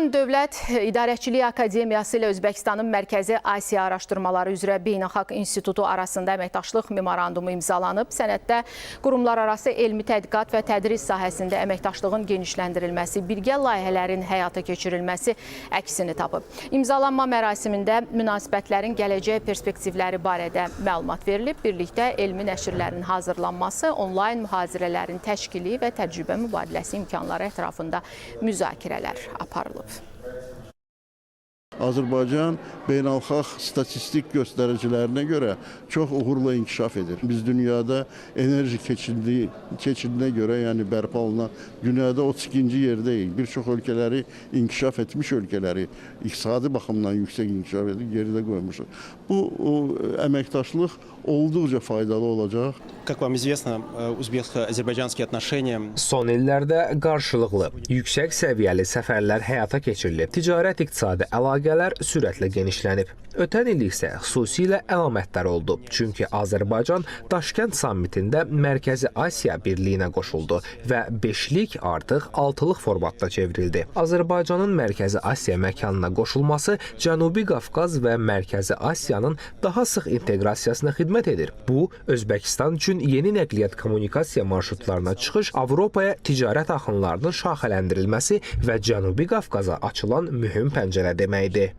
Dövlət İdarəçiliyi Akademiyası ilə Özbəkistanın Mərkəzi Asiya Araşdırmaları üzrə Beynəlxalq İnstitutu arasında əməkdaşlıq memorandumu imzalanıb. Sənəddə qurumlararası elmi tədqiqat və tədris sahəsində əməkdaşlığın genişləndirilməsi, birgə layihələrin həyata keçirilməsi əksini tapıb. İmzalanma mərasimində münasibətlərin gələcək perspektivləri barədə məlumat verilib. Birlikdə elmi nəşrlərin hazırlanması, onlayn mühazirələrin təşkili və təcrübə mübadiləsi imkanları ətrafında müzakirələr aparılıb. Azərbaycan beynəlxalq statistik göstəricilərinə görə çox uğurla inkişaf edir. Biz dünyada enerji keçidinə görə, yəni bərpa olunan dünyada 32-ci yerdəyik. Bir çox ölkələri, inkişaf etmiş ölkələri iqtisadi baxımdan yüksək inkişaf edib, geridə qoymuşuz. Bu əməkdaşlıq olduqca faydalı olacaq. Как вам известно, узбекско-азербайджанские отношения... Son illərdə qarşılıqlı, yüksək səviyyəli səfərlər həyata keçirilib. Ticarət iqtisadi əlaqələr sürətlə genişlənib. Ötən il isə xüsusilə əlamətdar oldu. Çünki Azərbaycan Daşkənd sammitində Mərkəzi Asiya birliyinə qoşuldu və 5-lik artıq 6-lıq formatda çevrildi. Azərbaycanın Mərkəzi Asiya məkanına qoşulması Cənubi Qafqaz və Mərkəzi Asiyanın daha sıx inteqrasiyasına xidmət edir. Bu, Özbəkistan üçün yeni nəqliyyat kommunikasiya marşrutlarına çıxış, Avropaya ticarət axınlarının şaxələndirilməsi və Cənubi Qafqaza açılan mühüm pəncərə deməkdir.